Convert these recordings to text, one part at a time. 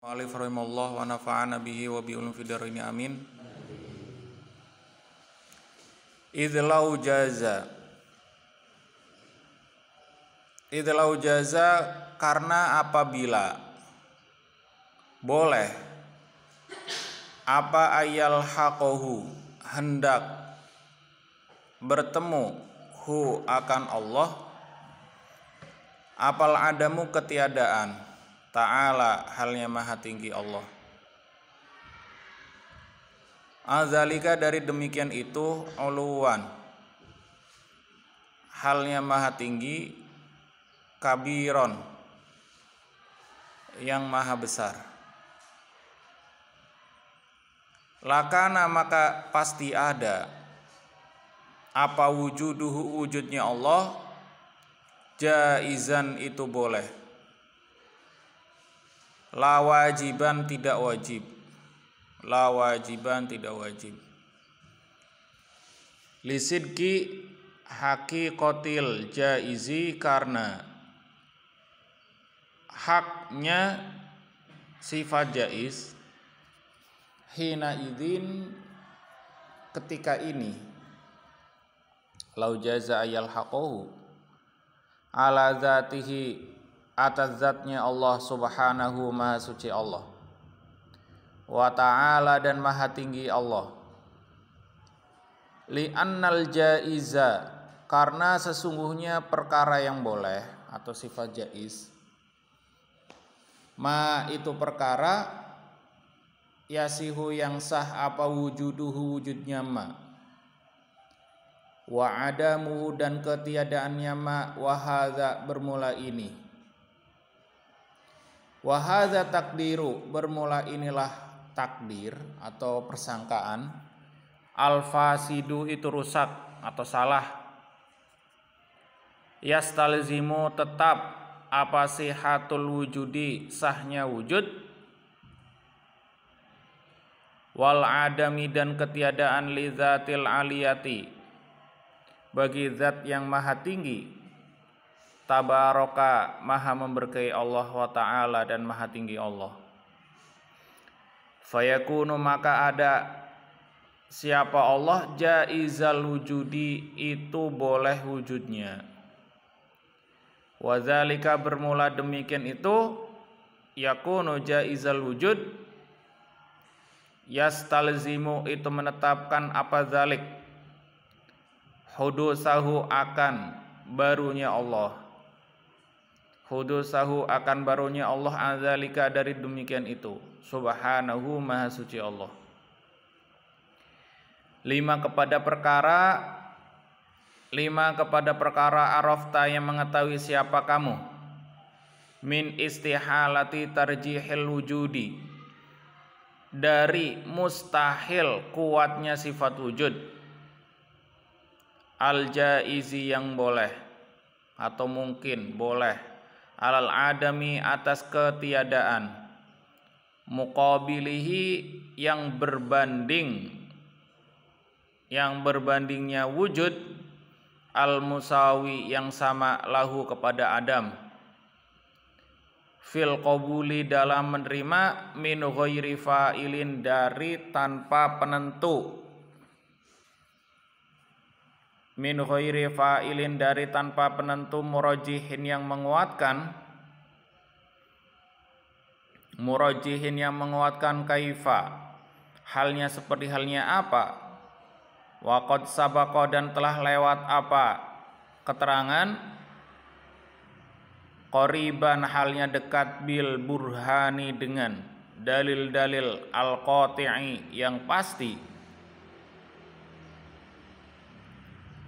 Alif rahimallah wa nafa'ana bihi wa bi ulum fid dharain amin. Idlau jaza karena apabila boleh apa ayal haqohu hendak bertemu hu akan Allah apal adamu ketiadaan ta'ala halnya maha tinggi Allah. Azalika dari demikian itu uluwan halnya maha tinggi, kabiron yang maha besar. Lakana maka pasti ada apa wujuduhu wujudnya Allah jaizan itu boleh, la wajiban tidak wajib, la wajiban tidak wajib. Lisidki haqiqatil jaizi karena haknya sifat jaiz hina idzin ketika ini lau jaza ayal haqohu ala zatihi atas zatnya Allah subhanahu maha suci Allah wa ta'ala dan maha tinggi Allah. Li'annal jaiza karena sesungguhnya perkara yang boleh atau sifat jaiz ma itu perkara yasihu yang sah apa wujuduhu wujudnya ma wa adamuhu dan ketiadaannya ma wa hadza bermula ini wa hadza takdiru bermula inilah takdir atau persangkaan al fasidu itu rusak atau salah yastalzimu tetap apa sihatul wujudi sahnya wujud wal adami dan ketiadaan li dzatil aliyati bagi zat yang maha tinggi tabaraka maha memberkahi Allah wa ta'ala dan maha tinggi Allah. Fayakunu maka ada siapa Allah jaizal wujudi itu boleh wujudnya. Wadzalika bermula demikian itu yakunu jaizal wujud yastalzimu itu menetapkan apa zalik hudusahu akan barunya Allah, hudusahu akan barunya Allah azalika dari demikian itu subhanahu maha suci Allah. Lima kepada perkara arafta yang mengetahui siapa kamu min istihalati tarjihil wujudi dari mustahil kuatnya sifat wujud al jaizi yang boleh atau mungkin boleh alal adami atas ketiadaan muqabilihi yang berbandingnya wujud al musawi yang sama lahu kepada Adam fil qabuli dalam menerima min ghairi fa'ilin dari tanpa penentu, min ghairi fa'ilin dari tanpa penentu murajjihin yang menguatkan kaifa halnya seperti halnya apa wa qad sabaqa dan telah lewat apa keterangan qoriban halnya dekat bil burhani dengan dalil-dalil al-qati'i yang pasti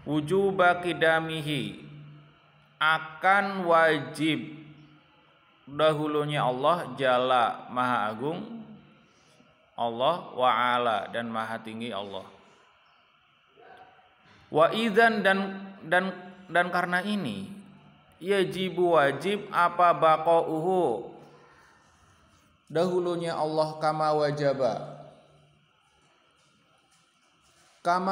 wujuba qidamihi akan wajib dahulunya Allah jalla maha agung Allah wa ala dan maha tinggi Allah wa idzan dan karena ini yajibu wajib apa baqauhu dahulunya Allah kama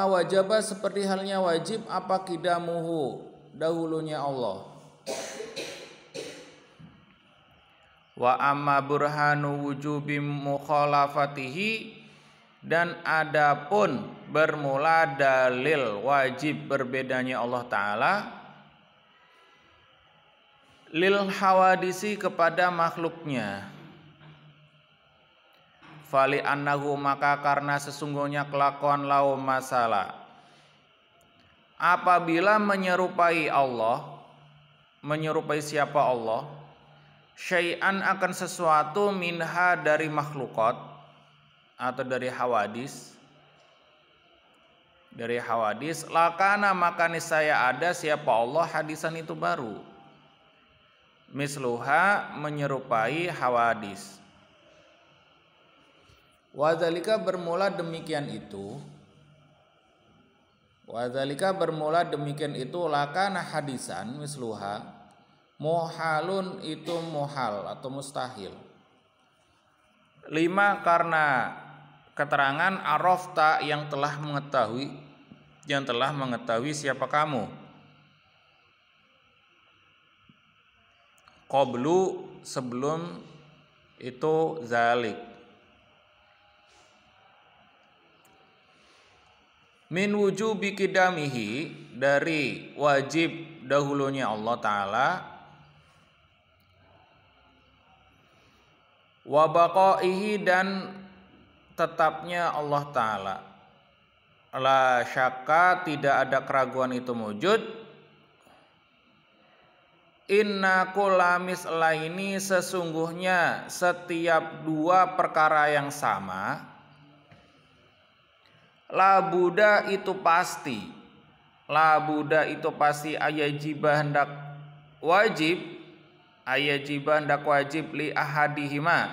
wajaba seperti halnya wajib apa kidamuhu dahulunya Allah Wa amma burhanu wujubi mukhalafatihi, dan adapun bermula dalil wajib berbedanya Allah Ta'ala lil hawadisi kepada makhluknya. Fali annahu, maka karena sesungguhnya kelakuan lau masalah, apabila menyerupai Allah, menyerupai siapa Allah, syai'an akan sesuatu minha dari makhlukat atau dari hawadis, lakana maka niscaya ada siapa Allah hadisan itu baru, misluha menyerupai hawadis. Wadzalika bermula demikian itu, lakana hadisan misluha, muhalun itu muhal atau mustahil. 5 karena keterangan arafta yang telah mengetahui siapa kamu. Qablu sebelum itu zalik. Min wujubi qidamihi, dari wajib dahulunya Allah Ta'ala. Wa baqaihi, dan tetapnya Allah Ta'ala. La syakka, tidak ada keraguan itu wujud. Inna kulla mislaini, sesungguhnya setiap dua perkara yang sama. La buddha itu pasti, ayajibah hendak wajib, li ahadihima,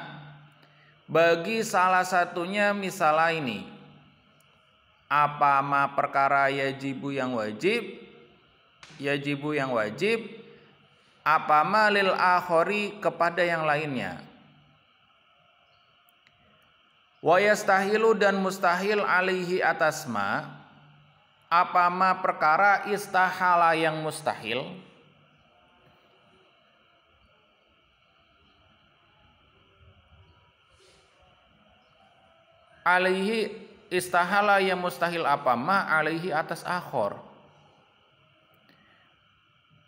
bagi salah satunya misalah ini. Apa ma perkara yajibu yang wajib, apa ma lil akhari kepada yang lainnya. Wa yastahilu, dan mustahil alaihi atas ma, apa ma perkara istahala yang mustahil. Alaihi istahala yang mustahil apa ma, alaihi atas akhor.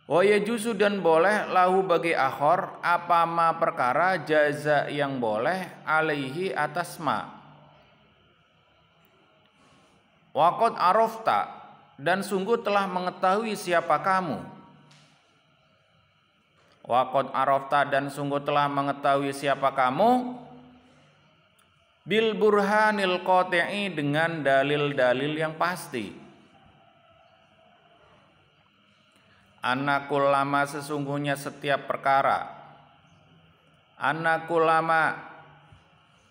Wa yajuzu, dan boleh lahu bagi akhor, apa ma perkara jaza yang boleh, alaihi atas ma. Wa qad arafta, dan sungguh telah mengetahui siapa kamu. Wa qad arafta, dan sungguh telah mengetahui siapa kamu. Bil burhanil qati'i, dengan dalil-dalil yang pasti. Annakullama, sesungguhnya setiap perkara. Annakullama,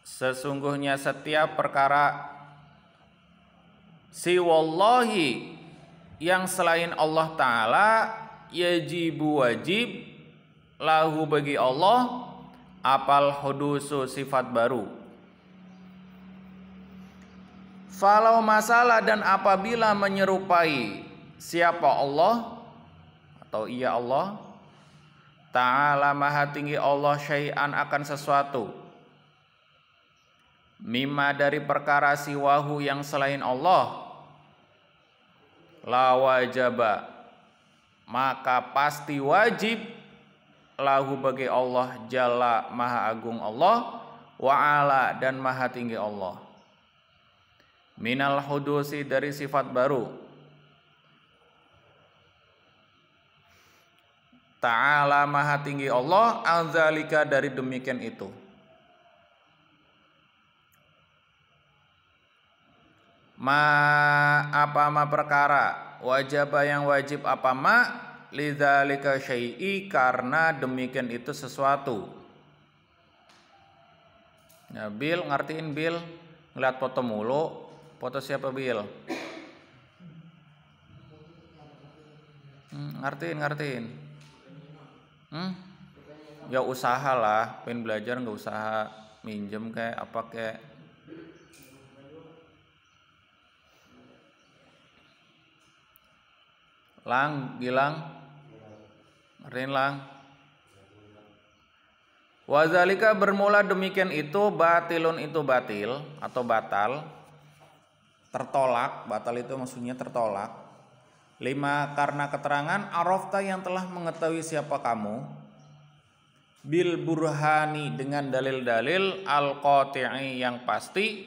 sesungguhnya setiap perkara. Siwallahi, yang selain Allah Ta'ala. Yajibu wajib, lahu bagi Allah, apal hudusu sifat baru. Falau masalah, dan apabila menyerupai siapa Allah atau ia Allah Ta'ala, maha tinggi Allah, syai'an akan sesuatu, mimma dari perkara siwahu yang selain Allah, la wajaba, maka pasti wajib, lahu bagi Allah, jalla maha agung Allah, wa ala, dan maha tinggi Allah, minal hudusi, dari sifat baru. Ta'ala, maha tinggi Allah, al-zalika, dari demikian itu. Apa ma perkara, wajaba yang wajib, apa ma, lidzalika syai'i, karena demikian itu sesuatu. Ya, Bil, ngertiin Bil, ngeliat foto mulu. Foto siapa Bil? Ngertiin. Ya usaha lah, pengen belajar nggak usaha minjem kayak apa kayak. Gilang, ngertiin Lang. Wazalika bermula demikian itu batilun itu batil atau batal, tertolak. Batal itu maksudnya tertolak. 5 karena keterangan arafta yang telah mengetahui siapa kamu, bil burhani dengan dalil-dalil al-qati'i yang pasti,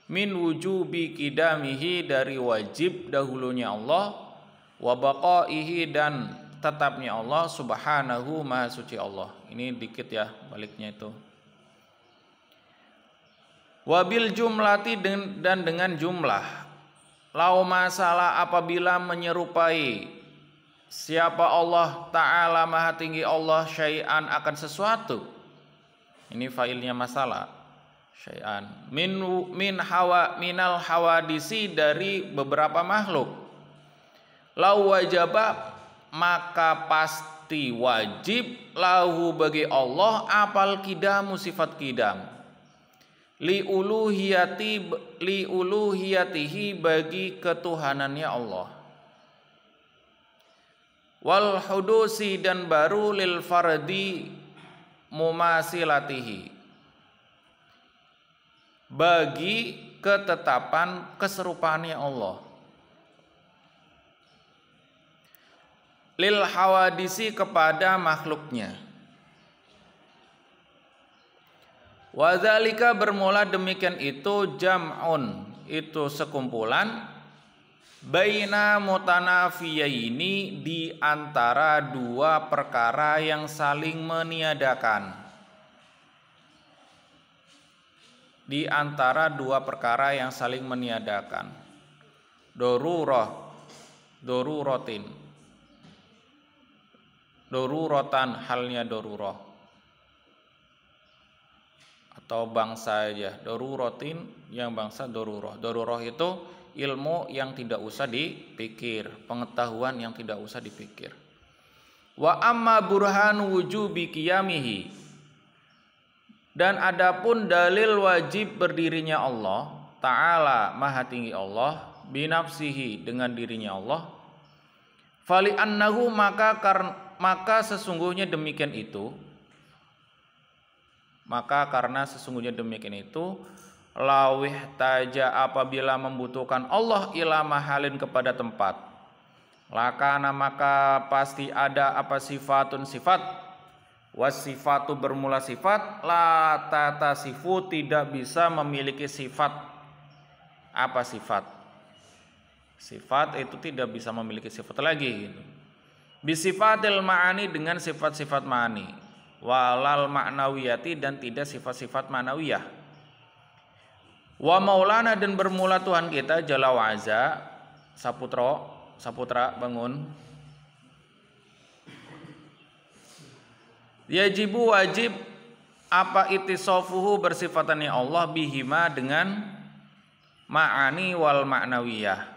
min wujubi qidamihi dari wajib dahulunya Allah, wa baqaihi dan tetapnya Allah subhanahu maha suci Allah. Ini dikit ya baliknya itu. Wabil jumlati dan dengan jumlah. Lau masalah apabila menyerupai siapa Allah Ta'ala maha tinggi Allah syai'an akan sesuatu. Ini failnya masalah. Syai'an minal hawadisi dari beberapa makhluk. Lau wajaba maka pasti wajib lahu bagi Allah apal kidamu sifat kidam, li uluhiyatihi bagi ketuhanannya Allah, wal hudusi dan baru lil fardi mumasilatihi bagi ketetapan keserupaannya Allah, lil hawadisi kepada makhluknya. Wadzalika bermula demikian itu jam'un itu sekumpulan, baina mutanafiyaini di antara dua perkara yang saling meniadakan. Di antara dua perkara yang saling meniadakan. Dorurotin. Dorurotan halnya dorurah atau bangsa aja, dorurotin yang bangsa dorurah. Dorurah itu ilmu yang tidak usah dipikir, pengetahuan yang tidak usah dipikir. Wa amma burhanu wujubi qiyamihi, dan adapun dalil wajib berdirinya Allah Ta'ala maha tinggi Allah, binafsihi dengan dirinya Allah, fali annahu maka sesungguhnya demikian itu, maka karena sesungguhnya demikian itu, lawih taja apabila membutuhkan Allah ila mahalin kepada tempat, lakana maka pasti ada apa sifatun sifat, wasifatu bermula sifat, la tatasifu tidak bisa memiliki sifat. Apa sifat? Sifat itu tidak bisa memiliki sifat lagi gitu. Bisifatil ma'ani dengan sifat-sifat ma'ani, walal ma'nawiyati dan tidak sifat-sifat ma'nawiyah. Wa maulana dan bermula Tuhan kita Jalla wa Azza. Saputra bangun. Yajibu wajib apa itisofuhu bersifatannya Allah bihima dengan ma'ani wal ma'nawiyah.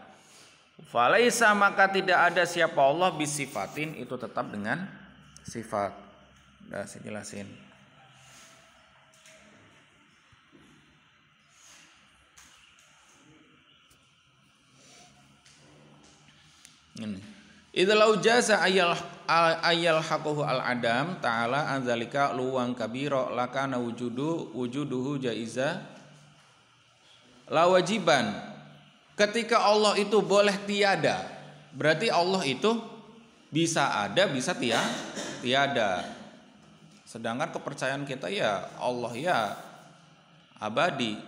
Falaisa maka tidak ada siapa Allah bisifatin itu tetap dengan sifat. Udah saya jelasin. Ini. Idlau jaza ayal haquhu al adam ta'ala anzalika luwang kabiro lakana wujuduhu jaiza la wajiban. Ketika Allah itu boleh tiada, berarti Allah itu bisa ada, bisa tiada. Sedangkan kepercayaan kita ya Allah ya abadi.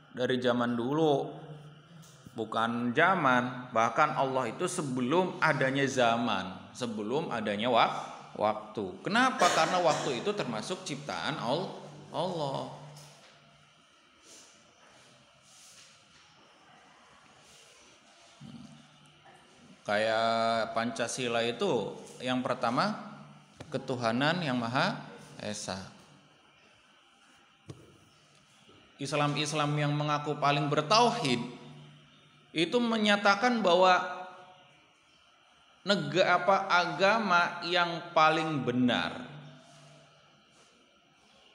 Dari zaman dulu, bukan zaman, bahkan Allah itu sebelum adanya zaman, sebelum adanya waktu. Kenapa? Karena waktu itu termasuk ciptaan Allah. Kayak Pancasila itu yang pertama ketuhanan yang Maha Esa. Islam yang mengaku paling bertauhid itu menyatakan bahwa agama yang paling benar,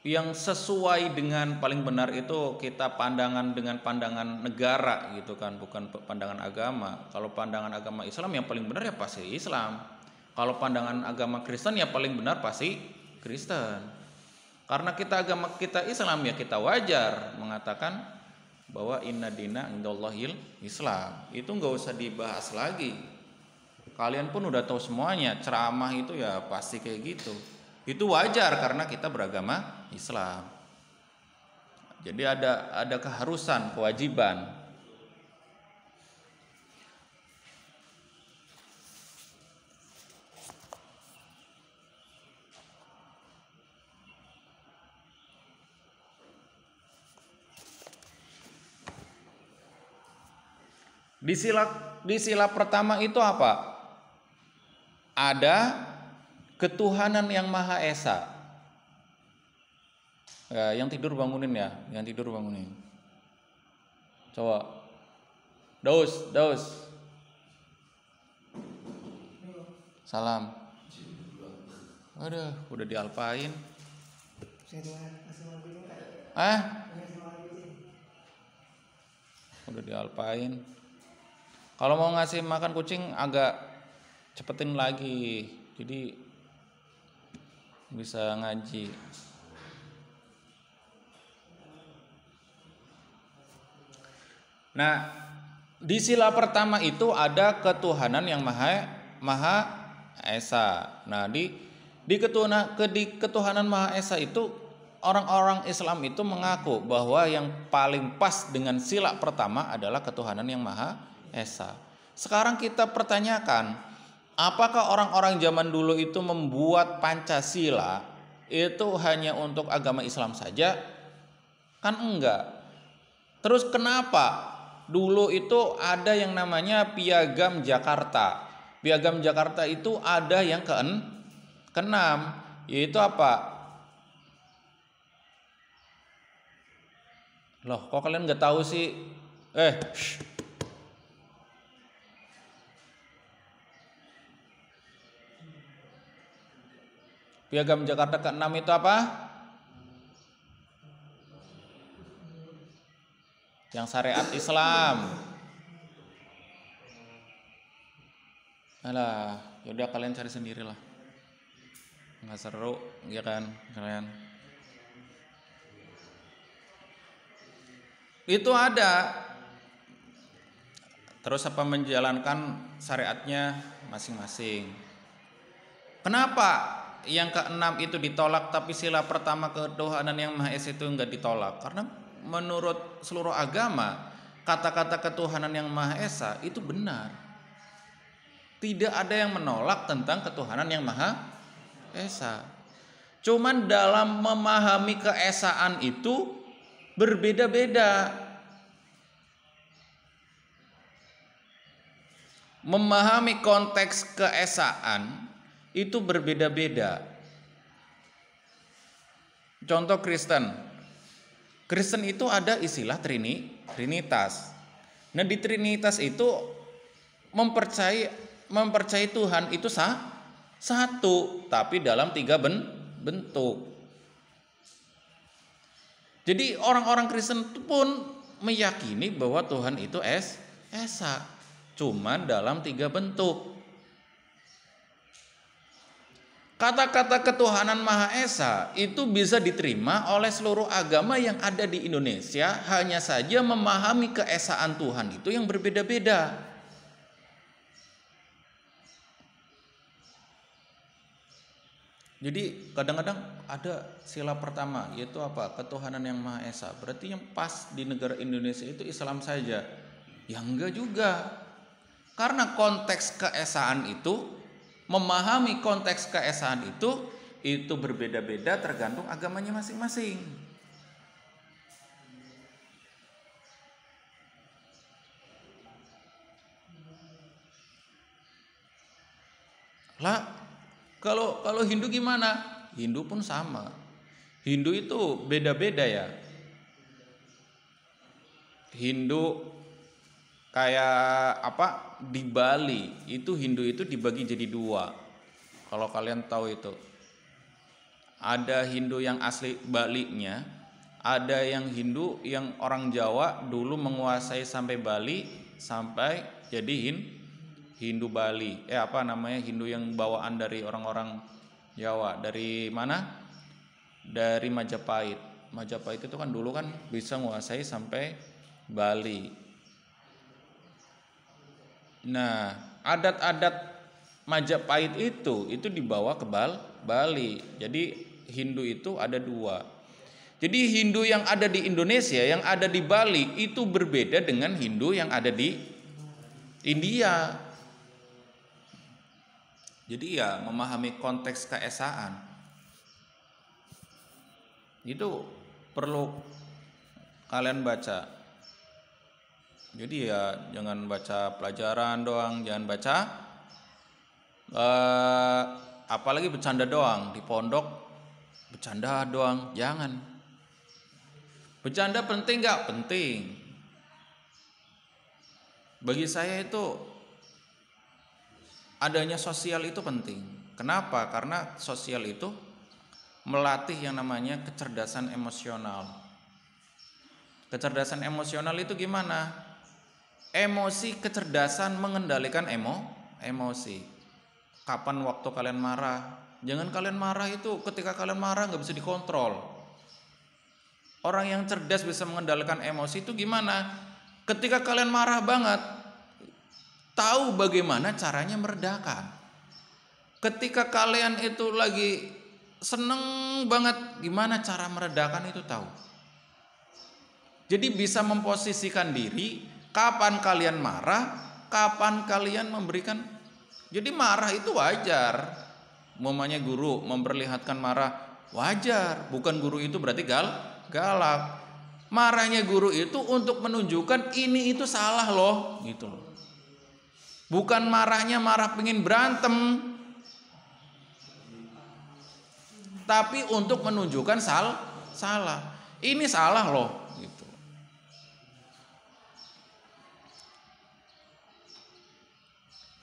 yang sesuai dengan paling benar itu kita pandangan dengan pandangan negara gitu kan, bukan pandangan agama. Kalau pandangan agama Islam yang paling benar ya pasti Islam. Kalau pandangan agama Kristen ya paling benar pasti Kristen. Karena agama kita Islam, ya kita wajar mengatakan bahwa inna dina indallahil Islam. Itu nggak usah dibahas lagi. Kalian pun udah tahu semuanya, ceramah itu ya pasti kayak gitu. Itu wajar karena kita beragama Islam. Jadi ada keharusan, kewajiban. Di sila pertama itu apa? Ada ketuhanan yang Maha Esa. Ya, yang tidur bangunin ya, yang tidur bangunin. Coba. Daus. Salam. Aduh, udah dialpain. Udah dialpain. Kalau mau ngasih makan kucing agak cepetin lagi, jadi bisa ngaji. Nah, di sila pertama itu ada ketuhanan yang Maha Esa. Nah, di ketuhanan Maha Esa itu orang-orang Islam itu mengaku bahwa yang paling pas dengan sila pertama adalah ketuhanan yang Maha Esa. Sekarang kita pertanyakan, apakah orang-orang zaman dulu itu membuat Pancasila itu hanya untuk agama Islam saja? Kan enggak. Terus kenapa dulu itu ada yang namanya Piagam Jakarta? Piagam Jakarta itu ada yang keenam, yaitu apa? Loh, kok kalian nggak tahu sih? Piagam Jakarta ke-6 itu apa? Yang syariat Islam. Alah, yaudah kalian cari sendirilah. Nggak seru, ya kan kalian? Itu ada. Terus apa menjalankan syariatnya masing-masing. Kenapa yang ke-6 itu ditolak tapi sila pertama ketuhanan yang Maha Esa itu enggak ditolak? Karena menurut seluruh agama kata-kata ketuhanan yang Maha Esa itu benar. Tidak ada yang menolak tentang ketuhanan yang Maha Esa. Cuman dalam memahami keesaan itu berbeda-beda. Memahami konteks keesaan itu berbeda-beda. Contoh Kristen itu ada istilah Trinitas. Nah, di Trinitas itu mempercayai Tuhan itu satu, tapi dalam 3 bentuk. Jadi orang-orang Kristen pun meyakini bahwa Tuhan itu esa, cuman dalam 3 bentuk. Kata-kata ketuhanan Maha Esa itu bisa diterima oleh seluruh agama yang ada di Indonesia, hanya saja memahami keesaan Tuhan itu yang berbeda-beda. Jadi kadang-kadang ada sila pertama, yaitu apa? Ketuhanan yang Maha Esa. Berarti yang pas di negara Indonesia itu Islam saja. Ya enggak juga. Karena konteks keesaan itu, memahami konteks keesaan itu berbeda-beda tergantung agamanya masing-masing. Lah, kalau Hindu gimana? Hindu pun sama. Hindu itu beda-beda ya. Hindu kayak apa? Di Bali itu Hindu itu dibagi jadi 2. Kalau kalian tahu itu. Ada Hindu yang asli Balinya, ada yang Hindu yang orang Jawa dulu menguasai sampai Bali sampai jadi Hindu Bali. Hindu yang bawaan dari orang-orang Jawa. Dari mana? dari Majapahit. Majapahit itu kan dulu kan bisa menguasai sampai Bali. Nah, adat-adat Majapahit itu dibawa ke Bali. Jadi Hindu itu ada dua. Jadi Hindu yang ada di Indonesia, yang ada di Bali itu berbeda dengan Hindu yang ada di India. Jadi ya memahami konteks keesaan itu perlu kalian baca. Jadi ya jangan baca pelajaran doang, jangan baca apalagi bercanda doang di pondok, bercanda doang, jangan. Bercanda penting nggak? Penting. Bagi saya itu adanya sosial itu penting. Kenapa? Karena sosial itu melatih yang namanya kecerdasan emosional. Kecerdasan emosional itu gimana? Emosi, kecerdasan mengendalikan emosi. Kapan waktu kalian marah? Jangan kalian marah itu ketika kalian marah nggak bisa dikontrol. Orang yang cerdas bisa mengendalikan emosi itu gimana? Ketika kalian marah banget, tahu bagaimana caranya meredakan. Ketika kalian itu lagi seneng banget, gimana cara meredakan itu tahu. Jadi bisa memposisikan diri kapan kalian marah, kapan kalian memberikan. Jadi marah itu wajar. Umpamanya guru memperlihatkan marah, wajar. Bukan guru itu berarti galak. Marahnya guru itu untuk menunjukkan ini itu salah loh, gitu loh. Bukan marahnya marah pengen berantem, tapi untuk menunjukkan salah. Ini salah loh, gitu.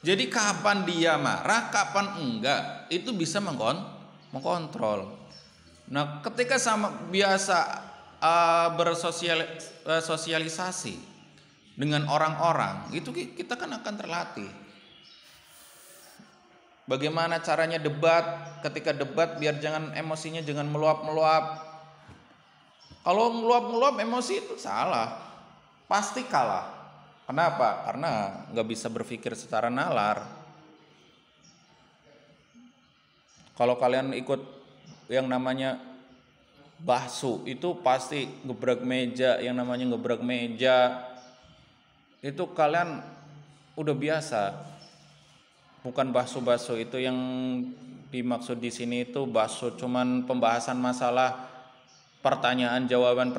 Jadi kapan dia marah, kapan enggak, itu bisa mengkontrol. Nah, ketika biasa bersosialisasi dengan orang-orang, itu kita kan akan terlatih. Bagaimana caranya debat? Ketika debat biar emosinya jangan meluap-meluap. Kalau meluap-meluap emosi itu salah, pasti kalah. Kenapa? Karena nggak bisa berpikir secara nalar. Kalau kalian ikut yang namanya bahsu itu pasti gebrak meja, yang namanya gebrak meja itu kalian udah biasa. Bukan bahsu-bahsu itu yang dimaksud di sini itu bahsu cuman pembahasan masalah pertanyaan jawaban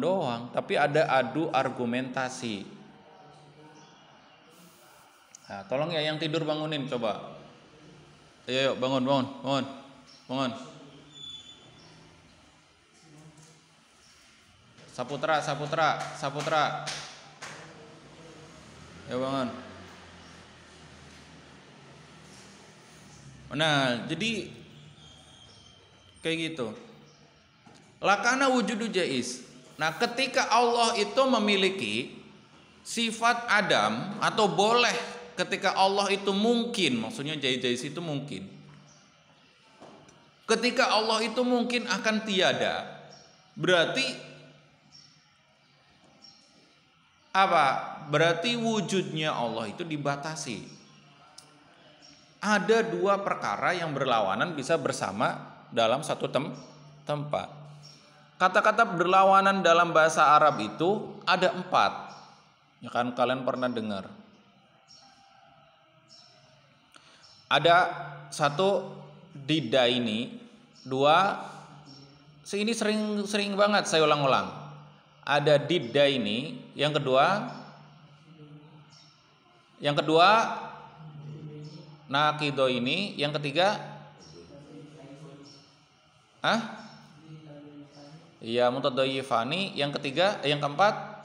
doang, tapi ada adu argumentasi. Nah, tolong ya yang tidur bangunin coba. Ayo bangun. Saputra. Ya bangun. Nah, jadi kayak gitu. Lakana wujudu jaiz. Nah, ketika Allah itu memiliki sifat Adam atau boleh, ketika Allah itu mungkin, maksudnya jaiz itu mungkin. Ketika Allah itu mungkin akan tiada, berarti apa? Berarti wujudnya Allah itu dibatasi. Ada dua perkara yang berlawanan bisa bersama dalam satu tempat. Kata-kata berlawanan dalam bahasa Arab itu ada 4. Ya kan kalian pernah dengar. Ada 1 didaini, 2 ini sering banget saya ulang-ulang. Ada didaini, yang kedua nakido ini, yang ketiga iya mutadayifani, yang keempat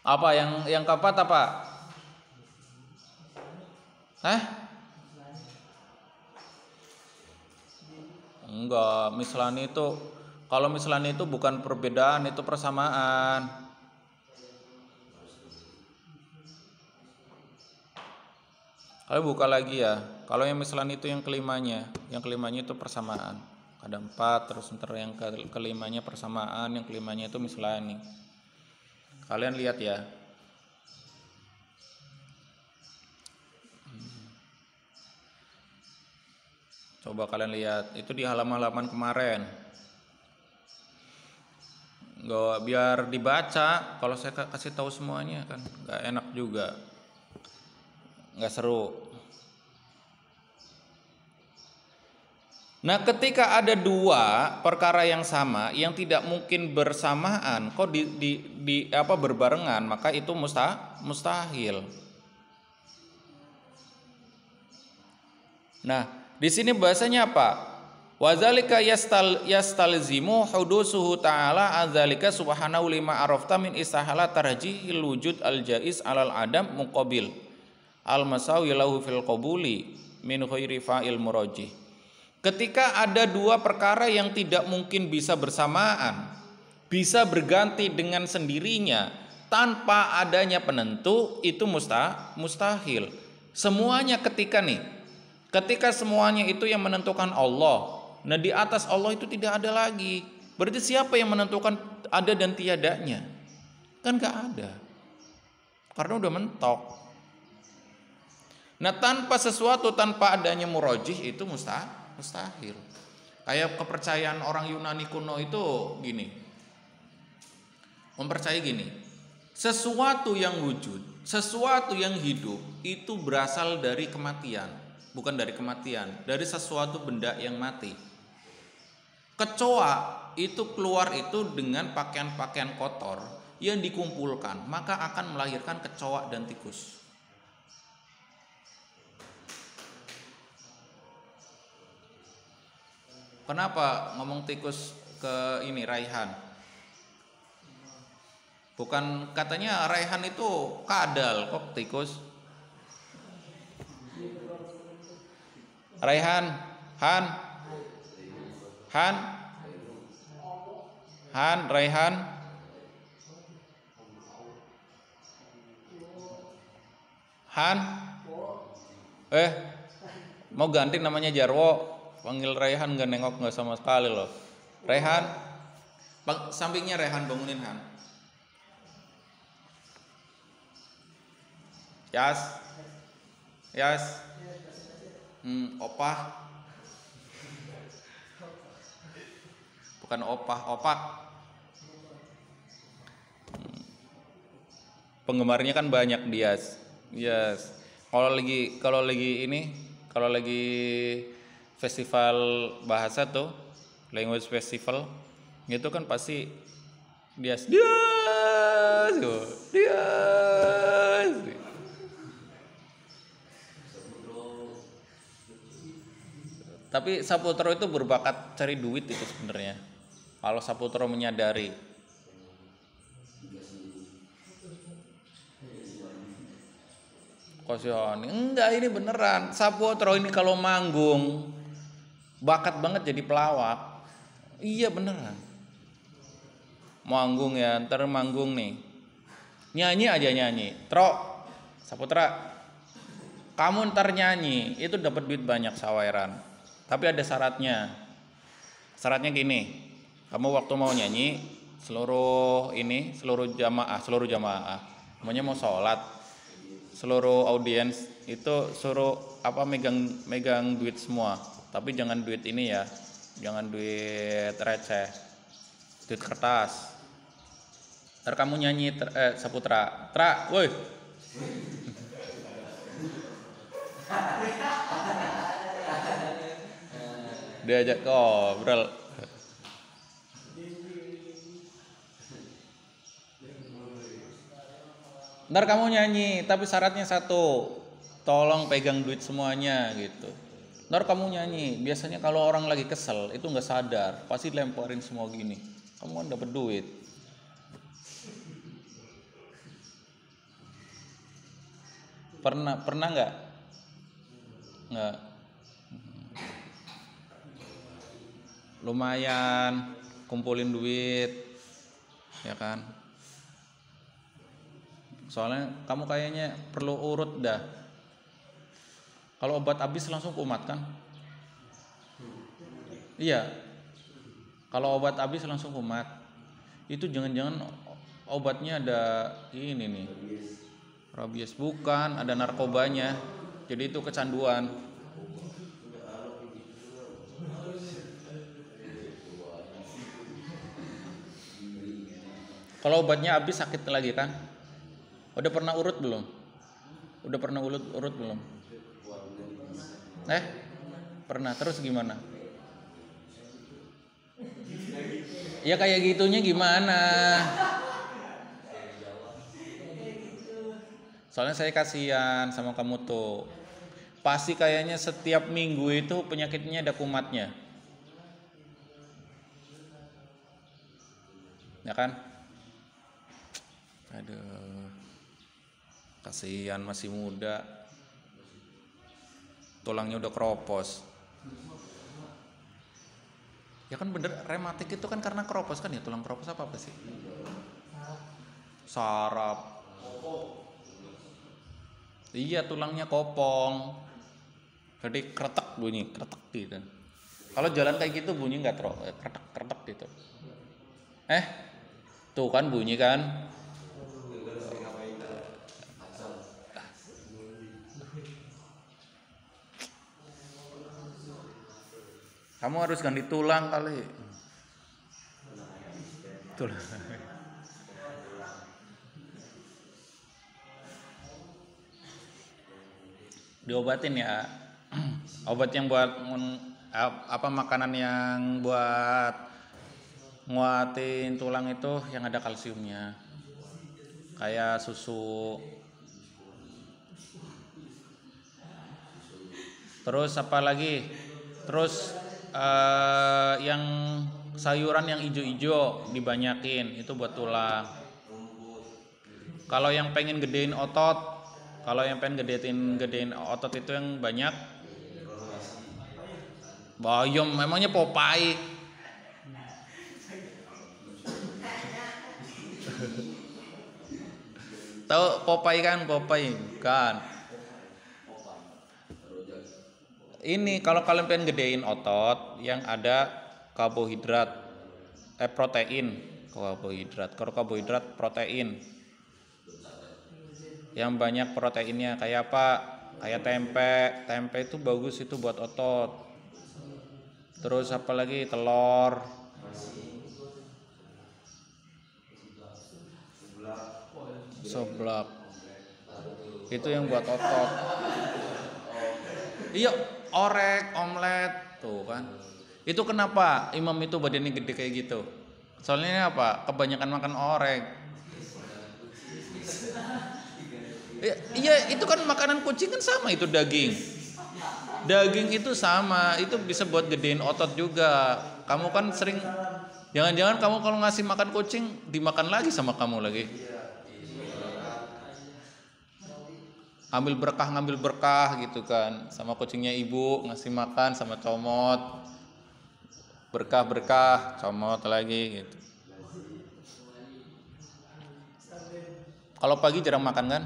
apa yang keempat apa? Enggak, mislani itu Kalau misalnya itu bukan perbedaan, itu persamaan. Kalau buka lagi ya. Kalau yang misalnya itu yang kelimanya itu persamaan. Ada 4, terus ntar yang kelimanya persamaan, yang kelimanya itu misalnya. Kalian lihat ya. Coba kalian lihat, itu di halaman-halaman kemarin. Nggak, biar dibaca. Kalau saya kasih tahu semuanya kan nggak enak juga, nggak seru. Nah, ketika ada dua perkara yang sama yang tidak mungkin bersamaan, kok berbarengan, maka itu mustahil. Nah, di sini bahasanya apa? Wadzalika yastalzimu hudusuhu ta'ala adzalika subhanahu lima arafta min istahala tarjihil wujud al-jaiz alal adam muqabil al-masawi lahu fil qabuli min ghairi fa'il murajih. Ketika ada dua perkara yang tidak mungkin bisa bersamaan, bisa berganti dengan sendirinya tanpa adanya penentu, itu mustahil. Semuanya ketika semuanya itu yang menentukan Allah, nah di atas Allah itu tidak ada lagi. Berarti siapa yang menentukan ada dan tiadanya? Kan gak ada, karena udah mentok. Nah, tanpa sesuatu, tanpa adanya murajih, itu mustahil. Kayak kepercayaan orang Yunani kuno itu gini, mempercayai gini, sesuatu yang wujud, sesuatu yang hidup itu berasal dari kematian, bukan dari kematian, dari sesuatu benda yang mati. Kecoa itu keluar itu dengan pakaian-pakaian kotor yang dikumpulkan, maka akan melahirkan kecoa dan tikus. Kenapa ngomong tikus ke ini Raihan? Bukan, katanya Raihan itu kadal, kok tikus? Raihan, Raihan. Mau ganti namanya Jarwo. Panggil Raihan gak nengok, gak sama sekali loh. Raihan, sampingnya Raihan, bangunin Han. Yas. Opah. Bukan opah, opak. Penggemarnya kan banyak dia. Yes. Kalau lagi festival bahasa tuh, language festival, itu kan pasti dia. Tapi Saputro itu berbakat cari duit itu sebenarnya. Kalau Saputro menyadari. Kosion, enggak, ini beneran. Saputro ini kalau manggung bakat banget jadi pelawak. Iya beneran. Manggung ya, ntar manggung nih. Nyanyi aja nyanyi. Saputra, kamu ntar nyanyi, itu dapat duit banyak saweran. Tapi ada syaratnya. Syaratnya gini. Kamu waktu mau nyanyi, seluruh jamaah, namanya mau sholat, seluruh audiens itu suruh megang duit semua. Tapi jangan duit ini ya, jangan duit receh, duit kertas. Ntar kamu nyanyi Saputra, woi. Diajak ngobrol. Ntar kamu nyanyi, tapi syaratnya satu, tolong pegang duit semuanya gitu. Ntar kamu nyanyi, biasanya kalau orang lagi kesel itu nggak sadar, pasti lemparin semua gini. Kamu kan dapat duit. Pernah nggak? Nggak. Lumayan kumpulin duit, ya kan? Soalnya kamu kayaknya perlu urut dah. Kalau obat habis langsung kumat kan? Iya. Kalau obat habis langsung kumat. Itu jangan-jangan obatnya ada ini nih. Rabies bukan, ada narkobanya. Jadi itu kecanduan. Kalau obatnya habis sakit lagi kan? Udah pernah urut belum? Udah pernah urut belum? Pernah. Terus gimana? Ya kayak gitunya gimana? Soalnya saya kasihan sama kamu tuh. Pasti kayaknya setiap minggu itu penyakitnya ada kumatnya. Ya kan? Aduh. Kasihan masih muda. Tulangnya udah keropos. Ya kan bener, rematik itu kan karena keropos kan ya, tulang keropos apa sih? Saraf. Iya, tulangnya kopong. Jadi kretek bunyi, kretek gitu. Kalau jalan kayak gitu bunyi nggak kretek gitu. Tuh kan bunyi kan? Kamu harus ganti tulang kali. Tulang. Diobatin ya. Obat yang buat makanan yang buat nguatin tulang itu yang ada kalsiumnya. Kayak susu. Terus apa lagi? Terus yang sayuran yang ijo-ijo dibanyakin, itu buat tulang. Kalau yang pengen gedein otot, gedein otot itu yang banyak bayam, memangnya Popeye. Tahu Popeye kan? Ini kalau kalian pengen gedein otot yang ada karbohidrat, protein, Kalau karbohidrat protein. Yang banyak proteinnya kayak apa? Kayak tempe. Tempe itu bagus itu buat otot. Terus apa lagi? Telur. Seblak. Itu yang buat otot. Iya, orek, omlet, tuh kan. Itu kenapa imam itu badannya gede kayak gitu? Soalnya apa? Kebanyakan makan orek. Iya, itu kan makanan kucing kan sama, itu daging. Daging itu sama, itu bisa buat gedein otot juga. Kamu kan sering, jangan-jangan kamu kalau ngasih makan kucing dimakan lagi sama kamu lagi. Ngambil berkah gitu kan, sama kucingnya ibu ngasih makan sama comot, berkah comot lagi gitu. Kalau pagi jarang makan kan?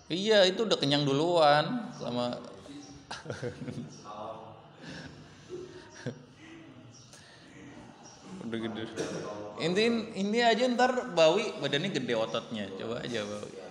Iya, itu udah kenyang duluan sama. Udah gede. Ini aja ntar Bawi badannya gede ototnya, coba aja Bawi.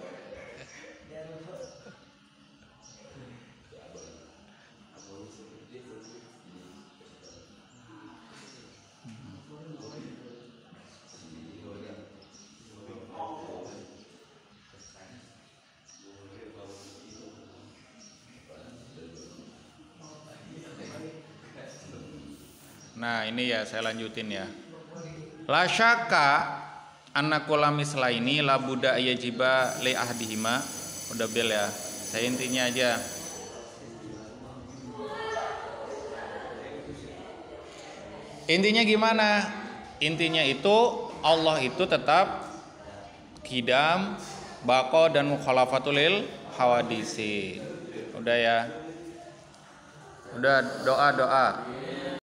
Nah ini ya saya lanjutin ya. La syaka anakula mislaini la buddha yajiba li ahdihima. Udah bel ya. Saya intinya aja. Intinya gimana? Intinya itu Allah itu tetap qidam, baqo dan mukhalafatul lil hawadisi. Udah ya. Udah doa.